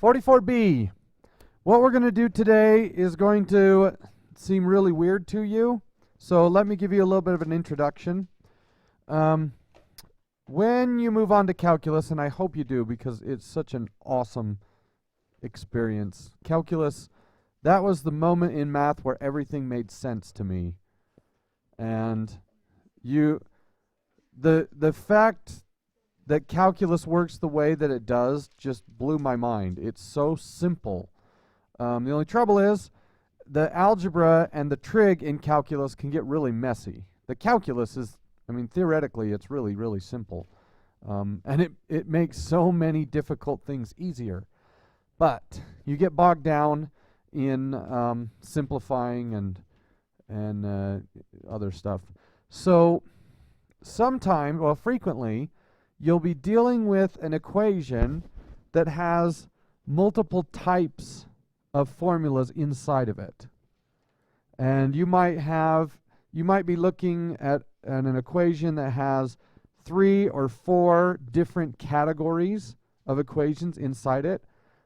44B. What we're going to do today is going to seem really weird to you, so let me give you a little bit of an introduction. When you move on to calculus, and I hope you do because it's such an awesome experience. Calculus, that was the moment in math where everything made sense to me. And the fact that calculus works the way that it does just blew my mind. It's so simple. The only trouble is the algebra and the trig in calculus can get really messy. The calculus is, theoretically, it's really, really simple. And it makes so many difficult things easier. But you get bogged down in simplifying and other stuff. So frequently, you'll be dealing with an equation that has multiple types of formulas inside of it. And you might be looking at an equation that has 3 or 4 different categories of equations inside it.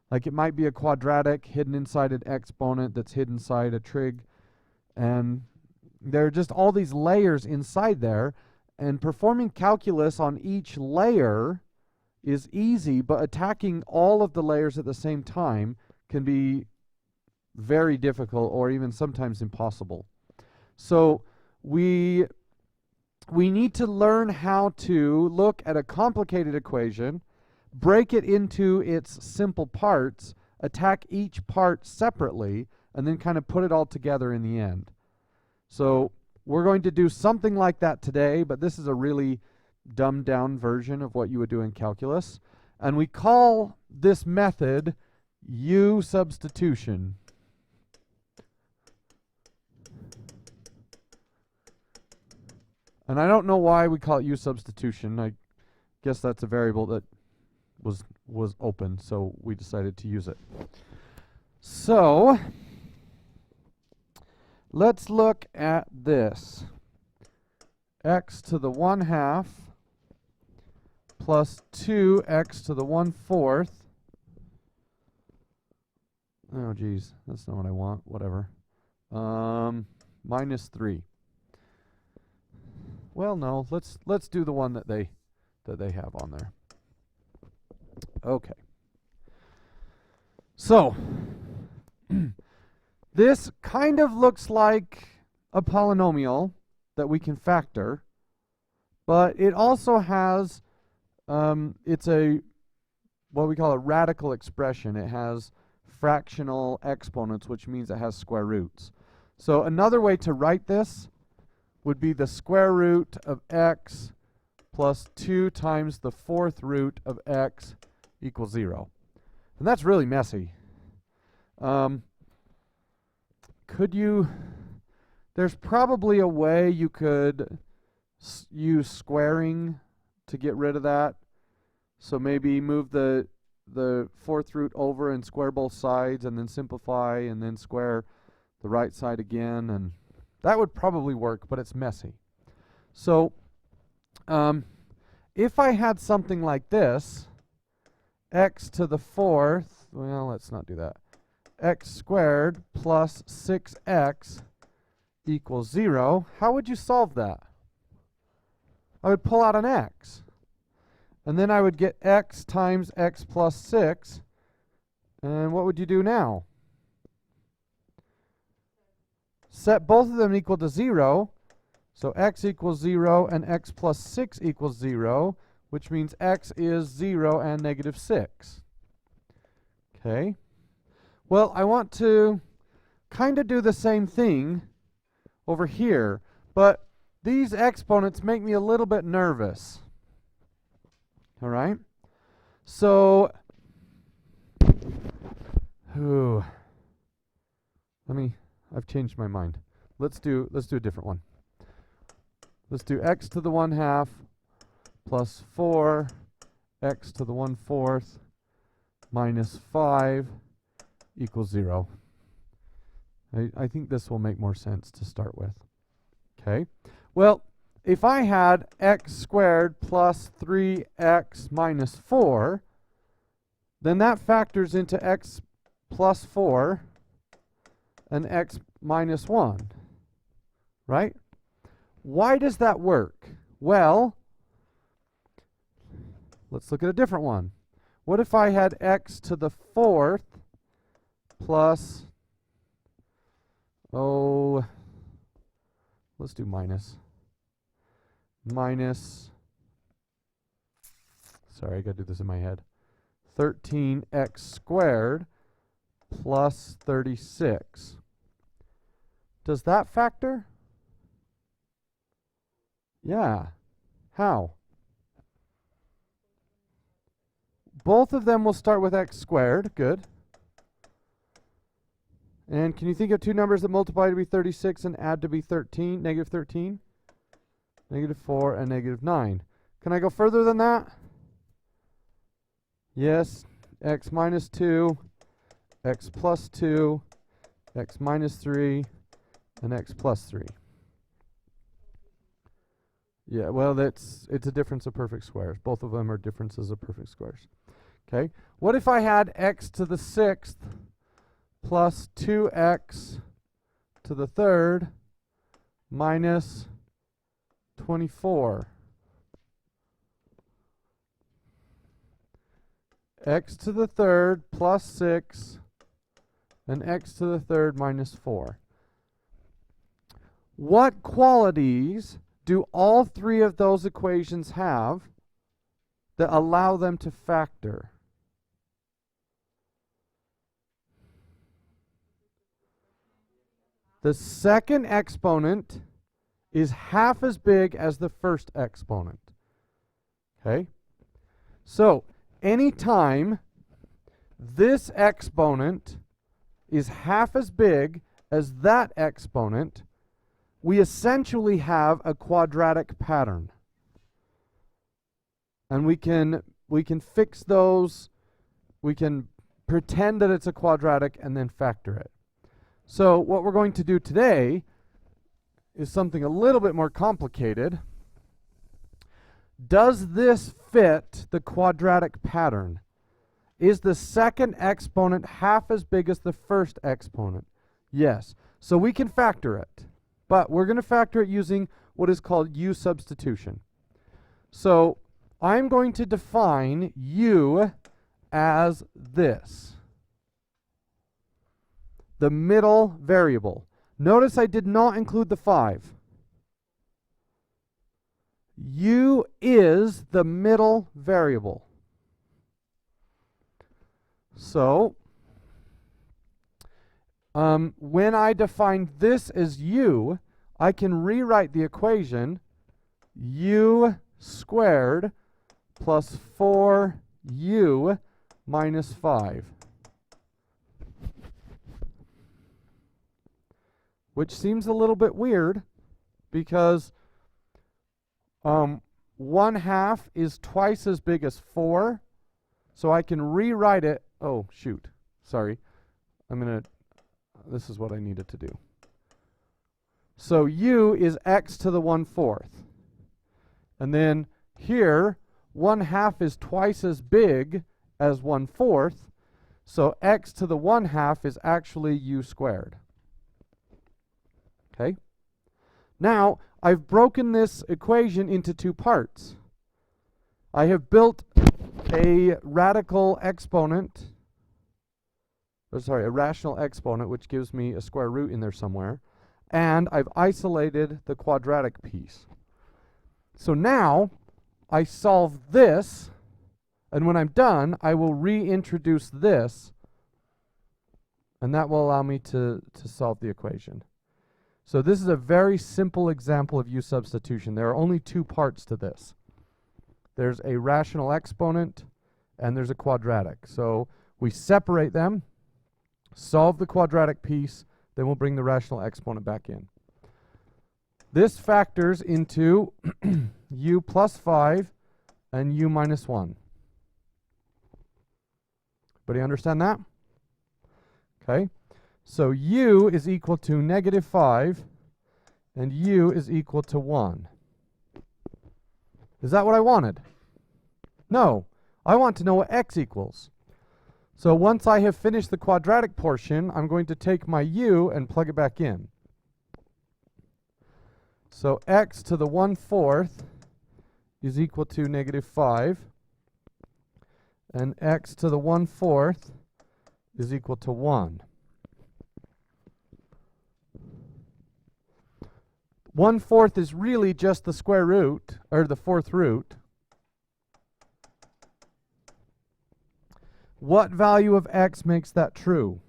Like it might be a quadratic hidden inside an exponent that's hidden inside a trig. And there are just all these layers inside there. And performing calculus on each layer is easy, but attacking all of the layers at the same time can be very difficult or even sometimes impossible. So we need to learn how to look at a complicated equation, break it into its simple parts, attack each part separately, and then kind of put it all together in the end. So we're going to do something like that today, but this is a really dumbed down version of what you would do in calculus. And we call this method U substitution. And I don't know why we call it U substitution. I guess that's a variable that was open, so we decided to use it. So let's look at this. X to the 1/2 plus 2x to the 1/4. Oh, geez, that's not what I want. Whatever. Minus 3. Well, no, let's do the one that they have on there. Okay. So this kind of looks like a polynomial that we can factor, but it also has it's what we call a radical expression. It has fractional exponents, which means it has square roots. So another way to write this would be the square root of x plus 2 times the 4th root of x equals 0. And that's really messy. There's probably a way you could use squaring to get rid of that. So maybe move the 4th root over and square both sides and then simplify and then square the right side again, and that would probably work, but it's messy. So if I had something like this, x to the 4th, well, let's not do that. X squared plus 6x equals 0. How would you solve that? I would pull out an x. And then I would get x times x plus 6. And what would you do now? Set both of them equal to 0. So x equals 0 and x plus 6 equals 0, which means x is 0 and negative 6. Okay. Well, I want to kind of do the same thing over here, but these exponents make me a little bit nervous. All right? So, I've changed my mind. Let's do a different one. Let's do x to the 1/2 plus 4 x to the 1/4 minus 5 equals 0. I think this will make more sense to start with. Okay. Well, if I had x squared plus 3x minus 4, then that factors into x plus 4 and x minus 1, right? Why does that work? Well, let's look at a different one. What if I had x to the 4th plus, let's do minus, sorry, I gotta do this in my head, 13x squared plus 36. Does that factor? Yeah. How? Both of them will start with x squared. Good. And can you think of two numbers that multiply to be 36 and add to be 13? Negative 13? Negative 4 and negative 9. Can I go further than that? Yes. X minus 2, x plus 2, x minus 3, and x plus 3. Yeah, well, it's a difference of perfect squares. Both of them are differences of perfect squares. Okay. What if I had x to the 6th plus 2x to the 3rd minus 24? X to the 3rd plus 6 and x to the 3rd minus 4. What qualities do all three of those equations have that allow them to factor? The second exponent is half as big as the first exponent. Okay? So, anytime this exponent is half as big as that exponent, we essentially have a quadratic pattern. And we can fix those, we can pretend that it's a quadratic and then factor it. So what we're going to do today is something a little bit more complicated. Does this fit the quadratic pattern? Is the second exponent half as big as the first exponent? Yes. So we can factor it. But we're going to factor it using what is called U substitution. So I'm going to define U as this. The middle variable. Notice I did not include the 5. U is the middle variable. So, when I define this as U, I can rewrite the equation U squared plus 4U minus 5. Which seems a little bit weird because 1/2 is twice as big as 4. So I can rewrite it. Oh, shoot. Sorry. This is what I needed to do. So U is x to the 1/4. And then here, 1/2 is twice as big as 1/4. So x to the 1/2 is actually U squared. Okay? Now, I've broken this equation into two parts. I have built a radical exponent, a rational exponent, which gives me a square root in there somewhere, and I've isolated the quadratic piece. So now, I solve this, and when I'm done, I will reintroduce this, and that will allow me to solve the equation. So this is a very simple example of U substitution. There are only two parts to this. There's a rational exponent, and there's a quadratic. So we separate them, solve the quadratic piece, then we'll bring the rational exponent back in. This factors into U plus 5 and U minus 1. Everybody understand that? Okay. So U is equal to negative 5, and U is equal to 1. Is that what I wanted? No. I want to know what x equals. So once I have finished the quadratic portion, I'm going to take my u and plug it back in. So x to the 1/4 is equal to -5, and x to the 1/4 is equal to 1. 1/4 is really just the square root, or the 4th root. What value of x makes that true?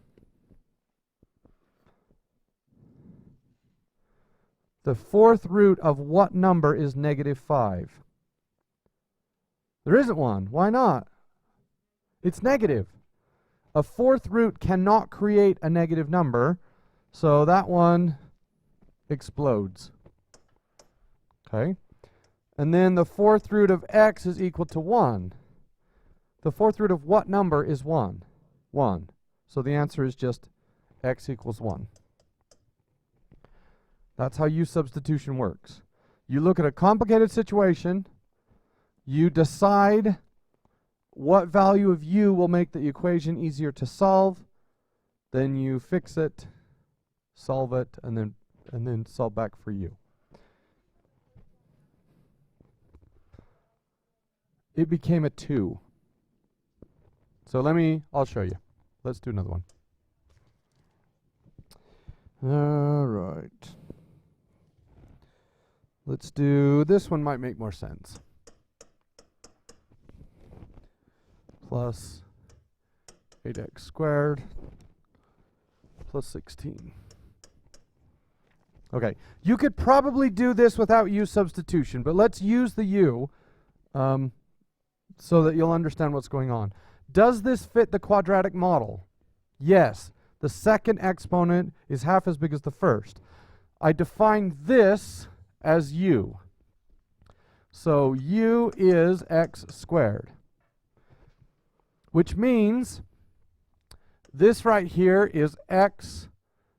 The 4th root of what number is -5? There isn't one. Why not? It's negative. A 4th root cannot create a negative number, so that one explodes. Okay? And then the 4th root of x is equal to 1. The 4th root of what number is 1? 1. So the answer is just x equals 1. That's how u substitution works. You look at a complicated situation, you decide what value of u will make the equation easier to solve, then you fix it, solve it, and then solve back for u. It became a 2. So I'll show you. Let's do another one. All right. Let's do, this one might make more sense. Plus 8x squared plus 16. Okay, you could probably do this without u substitution, but let's use the u so that you'll understand what's going on. Does this fit the quadratic model? Yes. The second exponent is half as big as the first. I define this as u. So u is x squared, which means this right here is x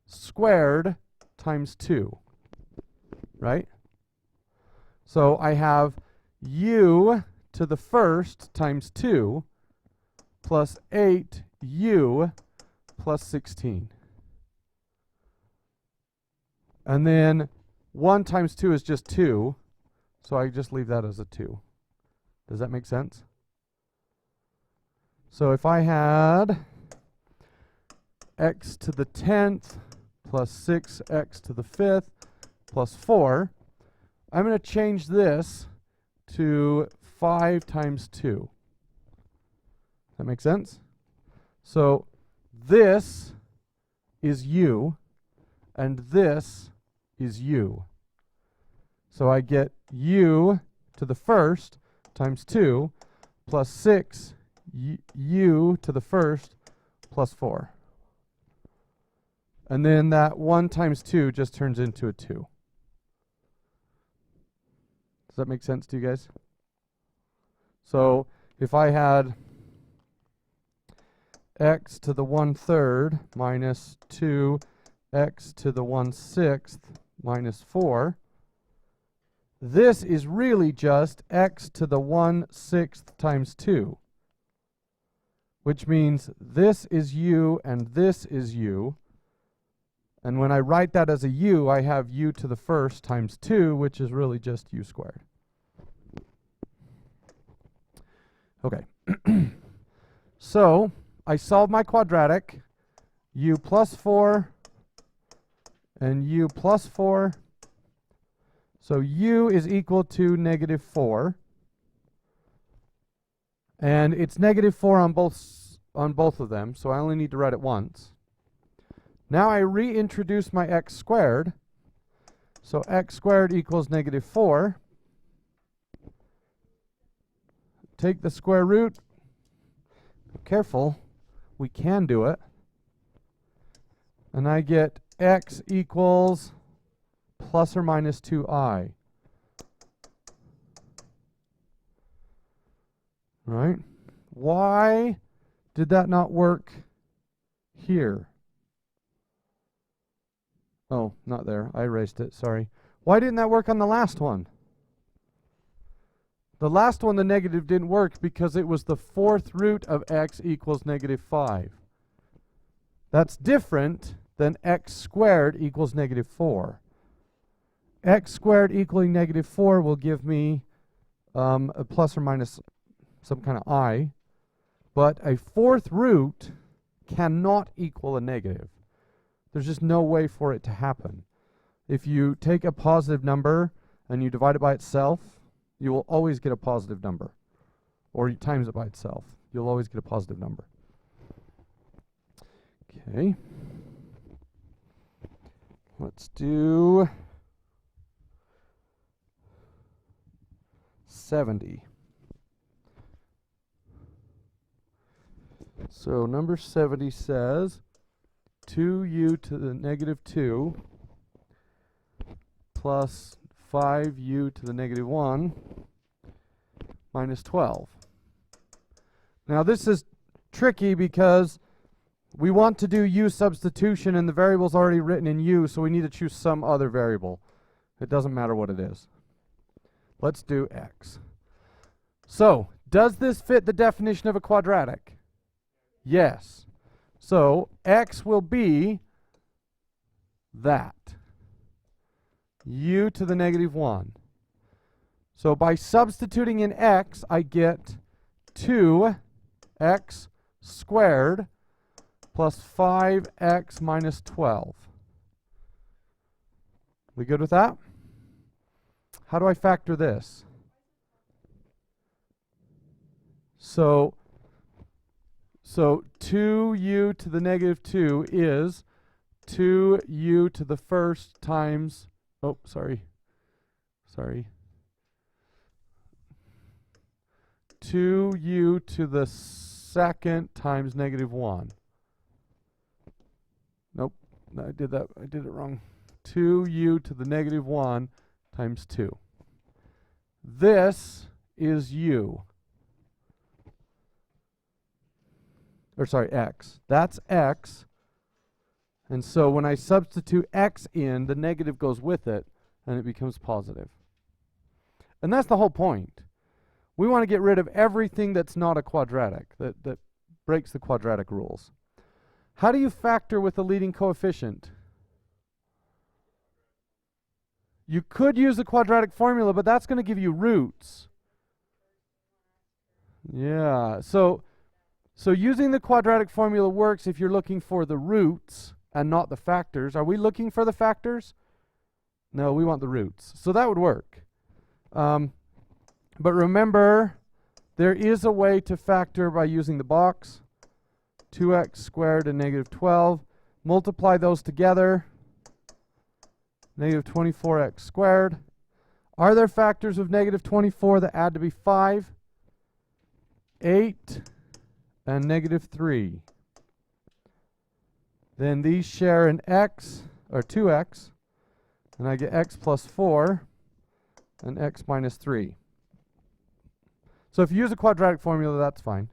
squared times 2, right? So I have u to the first times 2 plus 8u plus 16. And then 1 times 2 is just 2, so I just leave that as a 2. Does that make sense? So if I had x to the 10th plus 6x to the 5th plus 4, I'm going to change this to 5 times 2. That make sense? So this is u, and this is u. So I get u to the first times 2 plus 6 u to the first plus 4. And then that 1 times 2 just turns into a 2. Does that make sense to you guys? So if I had x to the 1/3 minus 2x to the 1/6 minus 4, this is really just x to the 1/6 times 2, which means this is u and this is u. And when I write that as a u, I have u to the first times 2, which is really just u squared. Okay. So I solve my quadratic, u plus 4 and u plus 4. So u is equal to -4. And it's -4 on both of them, so I only need to write it once. Now I reintroduce my x squared. So x squared equals -4. Take the square root. Be careful. We can do it. And I get x equals plus or minus 2i. Right? Why did that not work here? Oh, not there. I erased it. Sorry. Why didn't that work on the last one? The last one, the negative, didn't work because it was the fourth root of x equals -5. That's different than x squared equals -4. X squared equaling -4 will give me a plus or minus some kind of I, but a fourth root cannot equal a negative. There's just no way for it to happen. If you take a positive number and you divide it by itself, you will always get a positive number. Or you times it by itself, you'll always get a positive number. Okay. Let's do 70. So number 70 says 2u to the -2 plus 5u to the -1 minus 12. Now this is tricky because we want to do u substitution and the variable's already written in u, so we need to choose some other variable. It doesn't matter what it is. Let's do x. So, does this fit the definition of a quadratic? Yes. So, x will be that. U to the -1. So, by substituting in x, I get 2x squared plus 5x minus 12. We good with that? How do I factor this? So 2u to the -2 is 2u to the first times, 2u to the second times -1. Nope, I did it wrong. 2u to the -1 times 2. This is u. Or sorry, x. That's x. And so when I substitute x in, the negative goes with it, and it becomes positive. And that's the whole point. We want to get rid of everything that's not a quadratic, that breaks the quadratic rules. How do you factor with a leading coefficient? You could use the quadratic formula, but that's going to give you roots. Yeah, so using the quadratic formula works if you're looking for the roots and not the factors. Are we looking for the factors? No, we want the roots. So that would work. But remember, there is a way to factor by using the box. 2x squared and -12. Multiply those together. -24x squared. Are there factors of -24 that add to be 5? 8 and -3. Then these share an x, or 2x, and I get x plus 4 and x minus 3. So if you use a quadratic formula, that's fine.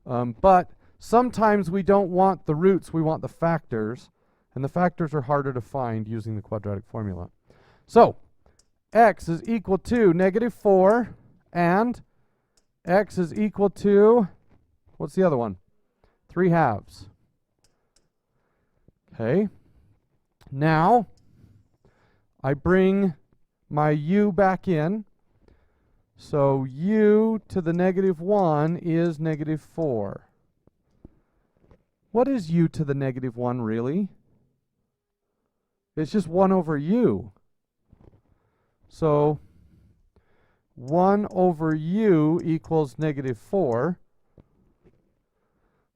But sometimes we don't want the roots, we want the factors, and the factors are harder to find using the quadratic formula. So x is equal to -4 and x is equal to, what's the other one? 3/2. Okay. Now, I bring my u back in. So u to the -1 is -4. What is u to the -1 really? It's just 1 over u. So 1 over u equals -4.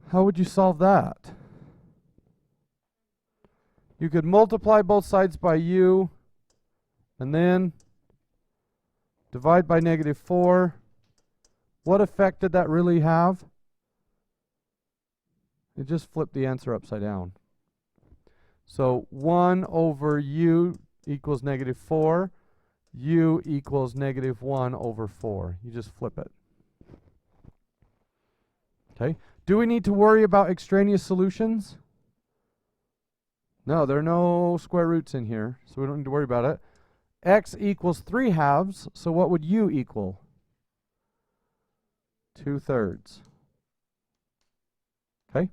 How would you solve that? You could multiply both sides by u and then divide by -4. What effect did that really have? It just flipped the answer upside down. So 1 over u equals -4. U equals -1 over 4. You just flip it. Okay. Do we need to worry about extraneous solutions? No, there are no square roots in here, so we don't need to worry about it. X equals 3/2, so what would u equal? 2/3. Okay?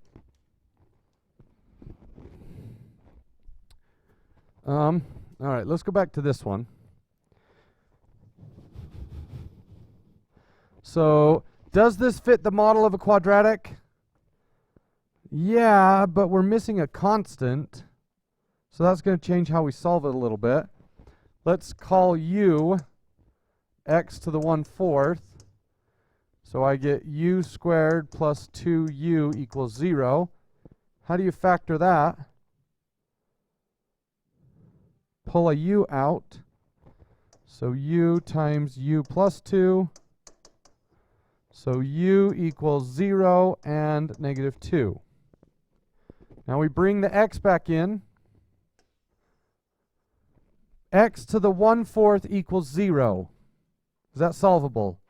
All right, let's go back to this one. So, does this fit the model of a quadratic? Yeah, but we're missing a constant. So that's going to change how we solve it a little bit. Let's call u x to the 1/4. So I get u squared plus 2u equals 0. How do you factor that? Pull a u out. So u times u plus 2. So u equals 0 and -2. Now we bring the x back in. X to the 1/4 equals 0. Is that solvable?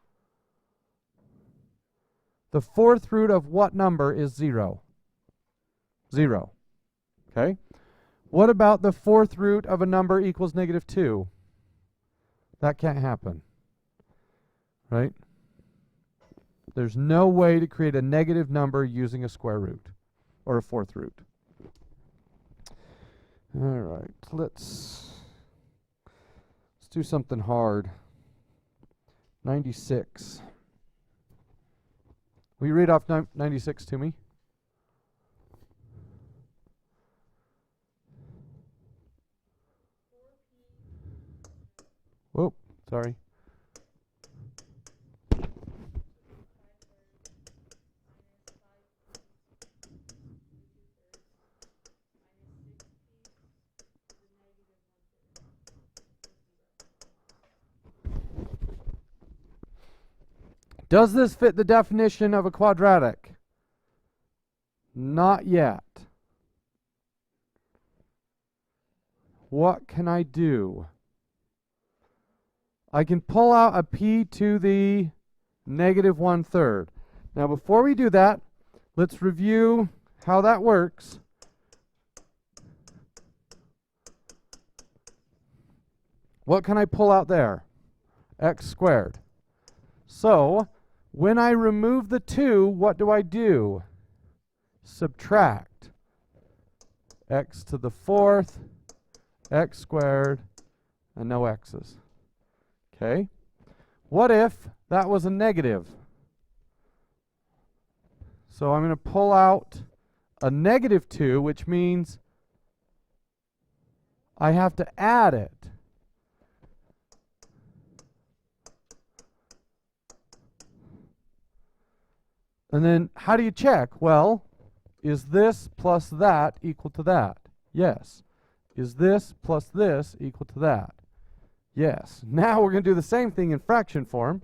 The fourth root of what number is 0? 0. Okay? What about the fourth root of a number equals -2? That can't happen. Right? There's no way to create a negative number using a square root or a fourth root. All right, let's do something hard. 96. Will you read off 96 to me? Whoop, sorry. Does this fit the definition of a quadratic? Not yet. What can I do? I can pull out a p to the -1/3. Now before we do that, let's review how that works. What can I pull out there? X squared. So when I remove the 2, what do? Subtract x to the 4th, x squared, and no x's. Okay? What if that was a negative? So I'm going to pull out a -2, which means I have to add it. And then how do you check? Well, is this plus that equal to that? Yes. Is this plus this equal to that? Yes. Now we're going to do the same thing in fraction form.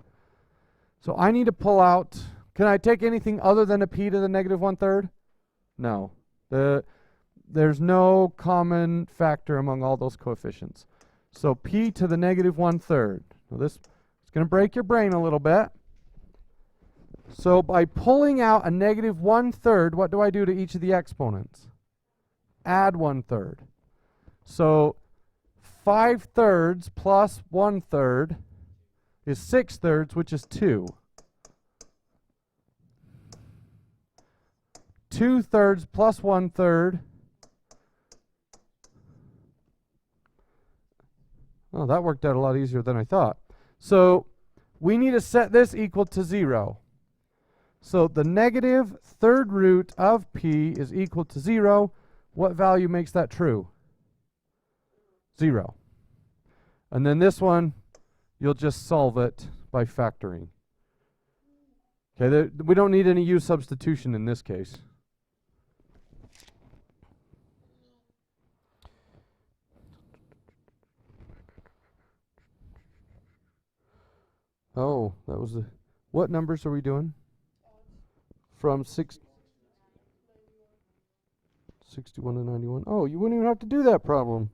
So I need to pull out, can I take anything other than a p to the -1/3? No. There's no common factor among all those coefficients. So p to the -1/3. Now this is going to break your brain a little bit. So by pulling out a -1/3, what do I do to each of the exponents? Add 1/3. So 5/3 plus 1/3 is 6/3, which is 2. 2/3 plus 1/3. Oh, that worked out a lot easier than I thought. So we need to set this equal to 0. So the -3rd root of p is equal to 0. What value makes that true? 0. And then this one, you'll just solve it by factoring. Okay, we don't need any u substitution in this case. Oh, that was what numbers are we doing? From 61 to 91. Oh, you wouldn't even have to do that problem.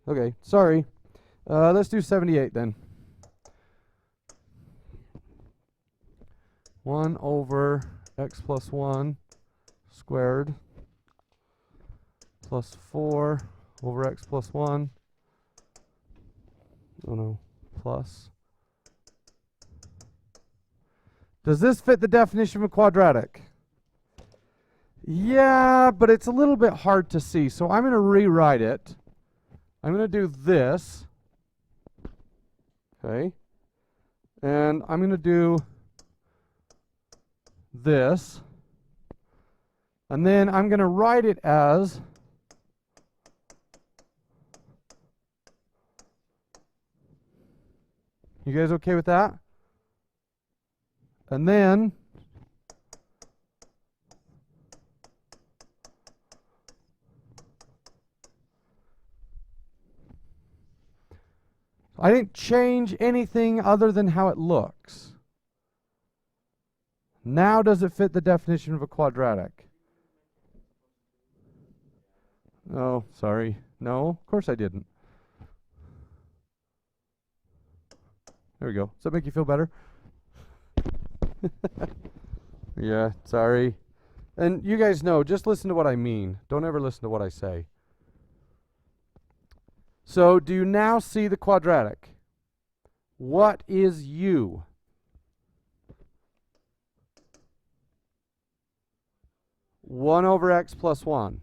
Okay, sorry. Let's do 78 then. 1 over x plus 1 squared plus 4 over x plus 1. Oh no, plus. Does this fit the definition of a quadratic? Yeah, but it's a little bit hard to see. So I'm going to rewrite it. I'm going to do this. Okay. And I'm going to do this. And then I'm going to write it as you guys okay with that? And then I didn't change anything other than how it looks. Now does it fit the definition of a quadratic? Oh, sorry. No, of course I didn't. There we go. Does that make you feel better? Yeah, sorry. And you guys know, just listen to what I mean. Don't ever listen to what I say. So, do you now see the quadratic? What is u? One over x plus 1.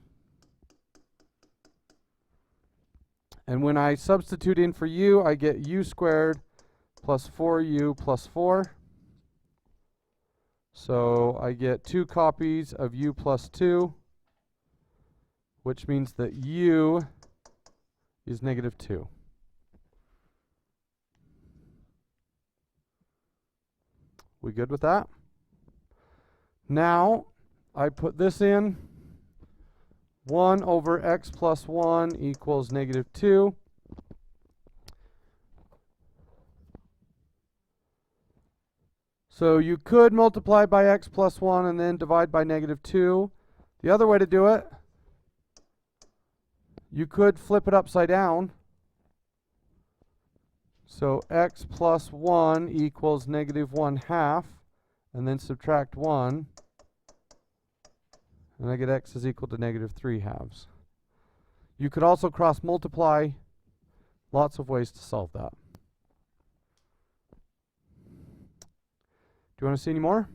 And when I substitute in for u, I get u squared plus 4u plus 4. So I get 2 copies of u plus 2, which means that u is negative 2. We good with that? Now I put this in. 1 over x plus 1 equals negative 2. So you could multiply by x plus 1 and then divide by negative 2. The other way to do it, you could flip it upside down. So x plus 1 equals negative 1/2, and then subtract 1, and I get x is equal to negative 3/2. You could also cross multiply. Lots of ways to solve that. Do you want to see any more?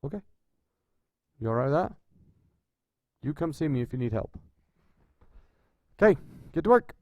Okay. You all right with that? You come see me if you need help. Okay, get to work.